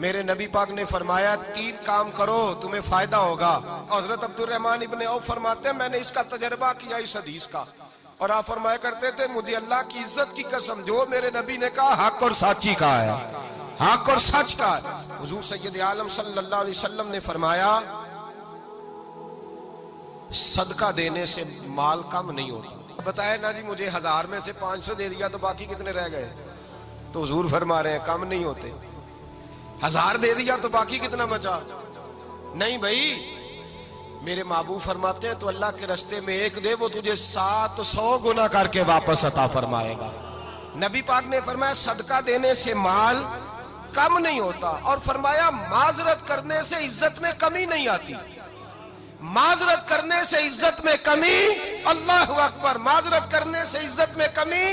میرے نبی پاک نے فرمایا 3 کام کرو تمہیں فائدہ ہوگا. حضرت عبدالرحمن ابن عوف فرماتے ہیں میں نے اس کا تجربہ کیا اس حدیث کا, اور آپ فرمایا کرتے تھے مجھے اللہ کی عزت کی قسم جو میرے نبی نے کہا حق اور سچی کا ہے, حق اور سچ کا ہے. حضور سید عالم صلی اللہ علیہ وسلم نے فرمایا صدقہ دینے سے مال کم نہیں ہوتا. بتائے نا جی مجھے 1000 میں سے 500 دے دیا تو باقی کتنے رہ گئے؟ تو حضور فرما رہے ہیں کم نہیں ہوتے. 1000 دے دیا تو باقی کتنا بچا؟ نہیں بھائی, میرے محبوب فرماتے ہیں تو اللہ کے رستے میں 1 دے وہ تجھے 700 گنا کر کے واپس عطا فرمائے گا. نبی پاک نے فرمایا صدقہ دینے سے مال کم نہیں ہوتا, اور فرمایا معذرت کرنے سے عزت میں کمی نہیں آتی. معذرت کرنے سے عزت میں کمی, اللہ اکبر, معذرت کرنے سے عزت میں کمی.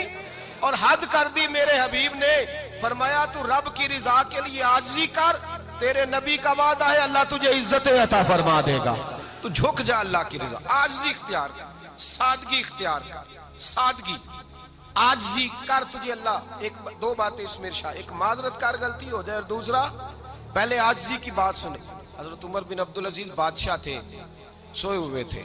اور حد کر دی میرے حبیب نے, فرمایا تو رب کی رضا کے لیے عاجزی کر, تیرے نبی کا وعدہ ہے اللہ تجھے عزت عطا فرما دے گا. تو جھک جا اللہ کی رضا, عاجزی اختیار کر, سادگی اختیار کر, سادگی عاجزی کر, تجھے اللہ 2 باتیں اس میں ارشاد, ایک معذرت کر غلطی ہو جائے, اور دوسرا پہلے عاجزی کی بات سنیں. حضرت عمر بن عبدالعزیز بادشاہ تھے, سوئے ہوئے تھے,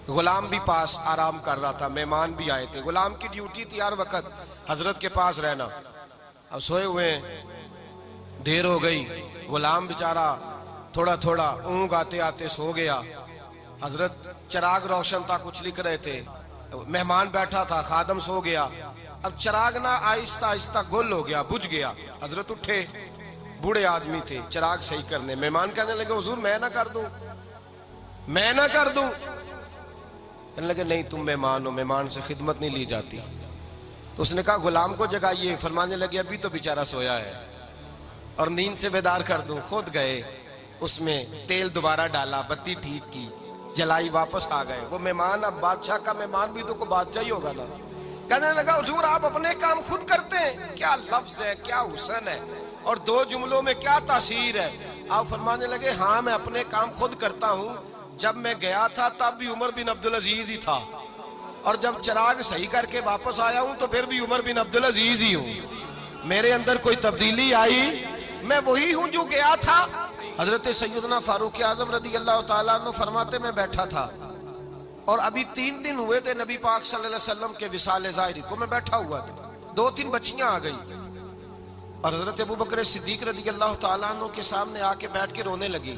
غلام بھی پاس آرام کر رہا تھا, مہمان بھی آئے تھے. غلام کی ڈیوٹی تھی ہر وقت حضرت کے پاس رہنا. اب سوئے ہوئے دیر ہو گئی, غلام بیچارہ تھوڑا تھوڑا اونگ آتے آتے سو گیا. حضرت چراغ روشن تھا, کچھ لکھ رہے تھے, مہمان بیٹھا تھا, خادم سو گیا. اب چراغ نہ آہستہ آہستہ گل ہو گیا, بجھ گیا. حضرت اٹھے, بوڑھے آدمی تھے, چراغ صحیح کرنے. مہمان کہنے لگے حضور میں نہ کر دوں, میں نہ کر دوں. کہنے لگے نہیں تم مہمان ہو, مہمان سے خدمت نہیں لی جاتی. تو اس نے کہا غلام کو جگائیے. فرمانے لگے ابھی تو بیچارہ سویا ہے اور نیند سے بیدار کر دوں. خود گئے, اس میں تیل دوبارہ ڈالا, بتی ٹھیک کی, جلائی, واپس آ گئے. وہ مہمان, اب بادشاہ کا مہمان بھی تو کوئی بادشاہ ہی ہوگا نا. کہنے لگا حضور آپ اپنے کام خود کرتے ہیں, کیا لفظ ہے, کیا حسن ہے, اور 2 جملوں میں کیا تاثیر ہے. آپ فرمانے لگے ہاں میں اپنے کام خود کرتا ہوں. جب میں گیا تھا تب بھی عمر بن عبدالعزیز ہی تھا, اور جب چراغ صحیح کر کے واپس آیا ہوں تو پھر بھی عمر بن عبدالعزیز ہی ہوں. میرے اندر کوئی تبدیلی آئی, میں وہی ہوں جو گیا تھا. حضرت سیدنا فاروق اعظم رضی اللہ تعالیٰ عنہ فرماتے میں بیٹھا تھا, اور ابھی 3 دن ہوئے تھے نبی پاک صلی اللہ علیہ وسلم کے وصال ظاہری کو. میں بیٹھا ہوا تھا, 2-3 بچیاں آ گئی, اور حضرت ابو بکر صدیق رضی اللہ تعالیٰ عنہ کے سامنے آ کے بیٹھ کے رونے لگی.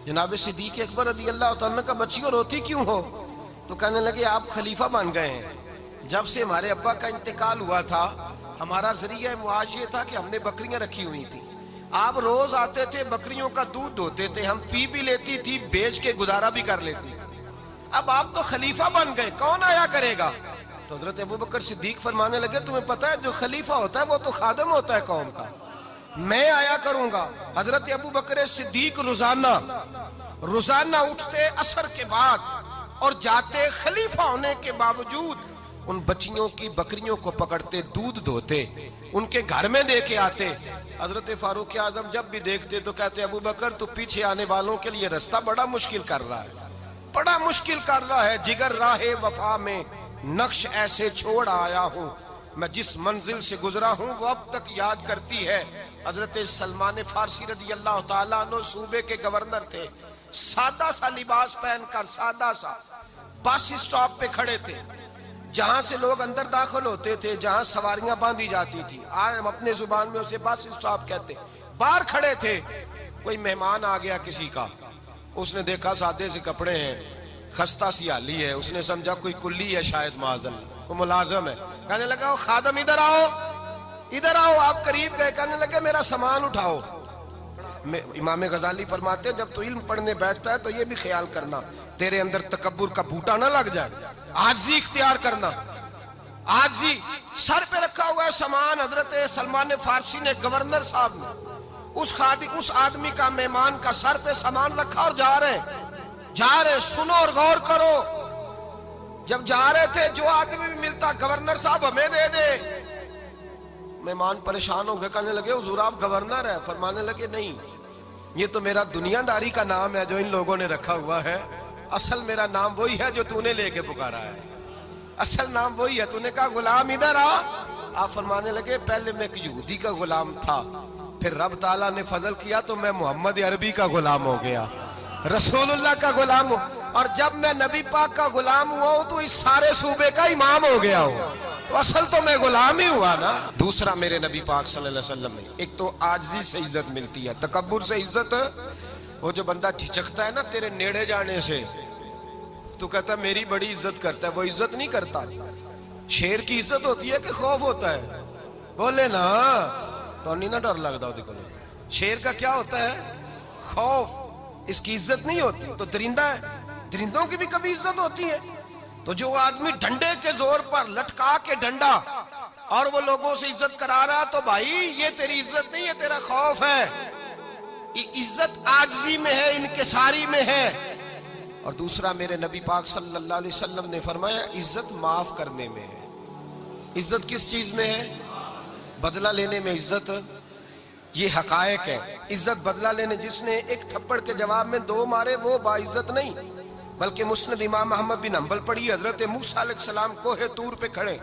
جناب صدیق اکبر رضی اللہ تعالیٰ عنہ کا بچیوں روتی کیوں ہو؟ تو کہنے لگے آپ خلیفہ بن گئے ہیں. جب سے ہمارے ابا کا انتقال ہوا تھا ہمارا ذریعہ معاش یہ تھا کہ ہم نے بکریاں رکھی ہوئی تھی. آپ روز آتے تھے, بکریوں کا دودھ دھوتے تھے, ہم پی بھی لیتی تھی, بیچ کے گزارا بھی کر لیتی. اب آپ تو خلیفہ بن گئے, کون آیا کرے گا؟ تو حضرت ابو بکر صدیق فرمانے لگے تمہیں پتہ ہے جو خلیفہ ہوتا ہے وہ تو خادم ہوتا ہے قوم کا, میں آیا کروں گا. حضرت ابو بکر صدیق روزانہ اٹھتے عصر کے بعد اور جاتے, خلیفہ ہونے کے باوجود ان بچیوں کی بکریوں کو پکڑتے, دودھ دھوتے, ان کے گھر میں دے کے آتے. حضرت فاروق اعظم جب بھی دیکھتے تو کہتے ابو بکر تو پیچھے آنے والوں کے لیے رستہ بڑا مشکل کر رہا ہے, بڑا مشکل کر رہا ہے. جگر راہ وفا میں نقش ایسے چھوڑ آیا ہوں, میں جس منزل سے گزرا ہوں وہ اب تک یاد کرتی ہے. حضرت سلمان فارسی رضی اللہ تعالیٰ عنہ صوبے کے گورنر تھے, سادہ سا لباس پہن کر, سادہ سا, بس اسٹاپ پہ کھڑے تھے, جہاں سے لوگ اندر داخل ہوتے تھے, جہاں سواریاں باندھی جاتی تھی, آج ہم اپنے زبان میں اسے بس اسٹاپ کہتے. باہر کھڑے تھے, کوئی مہمان آ گیا کسی کا, اس نے دیکھا سادے سے کپڑے ہیں, خستہ سی حالی ہے, اس نے سمجھا کوئی کلی ہے شاید, معاذن کوئی ملازم ہے. کہنے لگا خادم ادھر آؤ, ادھر آؤ. آپ قریب گئے, کہنے لگے میرا سامان اٹھاؤ. امام غزالی فرماتے ہیں جب تو علم پڑھنے بیٹھتا ہے تو یہ بھی خیال کرنا تیرے اندر تکبر کا بوٹا نہ لگ جائے, عاجزی اختیار کرنا. عاجزی, سر پہ رکھا ہوا ہے سامان. حضرت سلمان فارسی نے, گورنر صاحب نے, اس آدمی کا, مہمان کا سر پہ سامان رکھا اور جا رہے. سنو اور غور کرو. جب جا رہے تھے جو آدمی بھی ملتا گورنر صاحب ہمیں دے دے. مہمان پریشان ہو گئے, کہنے لگے حضور آپ گورنر ہیں؟ فرمانے لگے نہیں, یہ تو میرا دنیا داری کا نام ہے جو ان لوگوں نے رکھا ہوا ہے, اصل میرا نام وہی ہے جو تو نے لے کے پکارا ہے, اصل نام وہی ہے. تو نے کہا غلام ادھر آ. آپ فرمانے لگے پہلے میں ایک یہودی کا غلام تھا, پھر رب تعالیٰ نے فضل کیا تو میں محمد عربی کا غلام ہو گیا، رسول اللہ کا غلام ہوں، اور جب میں نبی پاک کا غلام ہوا ہوں تو اس سارے صوبے کا امام ہو گیا ہوں، تو اصل تو میں غلام ہی ہوا نا۔ دوسرا میرے نبی پاک صلی اللہ علیہ وسلم نے ایک تو عاجزی سے عزت ملتی ہے، تکبر سے عزت، وہ جو بندہ جھجکتا ہے نا تیرے نیڑے جانے سے، تو کہتا ہے میری بڑی عزت کرتا ہے، وہ عزت نہیں کرتا۔ شیر کی عزت ہوتی ہے کہ خوف ہوتا ہے؟ بولے نا تو نہیں نہ ڈر لگتا ہوتی کو۔ شیر کا کیا ہوتا ہے؟ خوف، اس کی عزت نہیں ہوتی۔ تو درندہ ہے، درندوں کی بھی کبھی عزت ہوتی ہے؟ تو جو آدمی ڈنڈے کے زور پر لٹکا کے ڈنڈا اور وہ لوگوں سے عزت کرا رہا، تو بھائی یہ تیری عزت نہیں ہے، تیرا خوف ہے۔ عزت عاجزی میں ہے، انکساری میں ہے۔ اور دوسرا میرے نبی پاک صلی اللہ علیہ وسلم نے فرمایا عزت معاف کرنے میں ہے۔ عزت کس چیز میں ہے؟ بدلہ لینے میں عزت، یہ حقائق ہے۔ عزت بدلہ لینے، جس نے ایک تھپڑ کے جواب میں 2 مارے وہ باعزت نہیں، بلکہ مسند امام احمد بن حنبل پڑھی، حضرت موسیٰ علیہ السلام کوہ طور پہ کھڑے،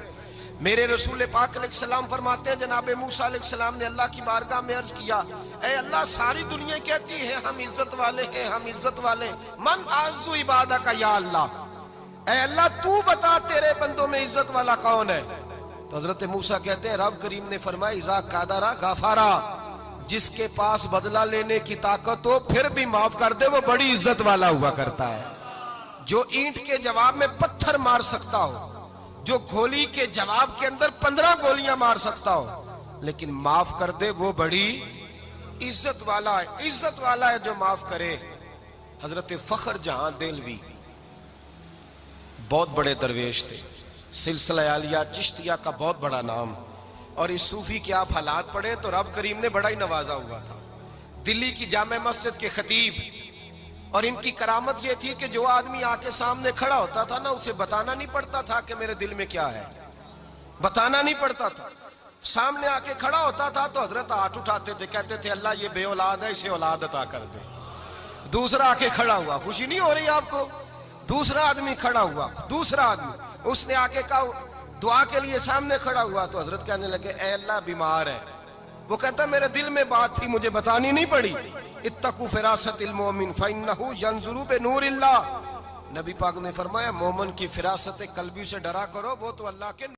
میرے رسول پاک علیہ السلام فرماتے ہیں جناب موسیٰ علیہ السلام نے اللہ کی بارگاہ میں عرض کیا، اے اللہ ساری دنیا کہتی ہے ہم عزت والے ہیں، ہم عزت والے ہیں، من اعز عبادک یا اللہ، اے اللہ تو بتا تیرے بندوں میں عزت والا کون ہے؟ تو حضرت موسیٰ کہتے ہیں رب کریم نے فرمایا اذا قادر غفارا، جس کے پاس بدلہ لینے کی طاقت ہو پھر بھی معاف کر دے وہ بڑی عزت والا ہوا کرتا ہے۔ جو اینٹ کے جواب میں پتھر مار سکتا ہو، جو گولی کے جواب کے اندر 15 گولیاں مار سکتا ہو، لیکن معاف کر دے وہ بڑی عزت والا ہے۔ عزت والا ہے جو معاف کرے۔ حضرت فخر جہاں دہلوی بہت بڑے درویش تھے، سلسلہ عالیہ چشتیہ کا بہت بڑا نام، اور اس صوفی کے آپ حالات پڑھیں تو رب کریم نے بڑا ہی نوازا ہوا تھا۔ دلی کی جامع مسجد کے خطیب، اور ان کی کرامت یہ تھی کہ جو آدمی آ کے سامنے کھڑا ہوتا تھا نا اسے بتانا نہیں پڑتا تھا کہ میرے دل میں کیا ہے، بتانا نہیں پڑتا تھا۔ سامنے آ کے کھڑا ہوتا تھا تو حضرت ہاتھ اٹھاتے تھے، کہتے تھے اللہ یہ بے اولاد ہے اسے اولاد عطا کر دے۔ دوسرا آ کے کھڑا ہوا، خوشی نہیں ہو رہی آپ کو؟ دوسرا آدمی کھڑا ہوا، دوسرا آدمی، اس نے آ کے کہا دعا کے لیے سامنے کھڑا ہوا تو حضرت کہنے لگے اے اللہ بیمار ہے، وہ کہتا میرے دل میں بات تھی مجھے بتانی نہیں پڑی، اتقوا فراست المومن فإنہ ینظر بنور اللہ، نبی پاک نے فرمایا مومن کی فراست قلبی سے ڈرا کرو، وہ تو اللہ کے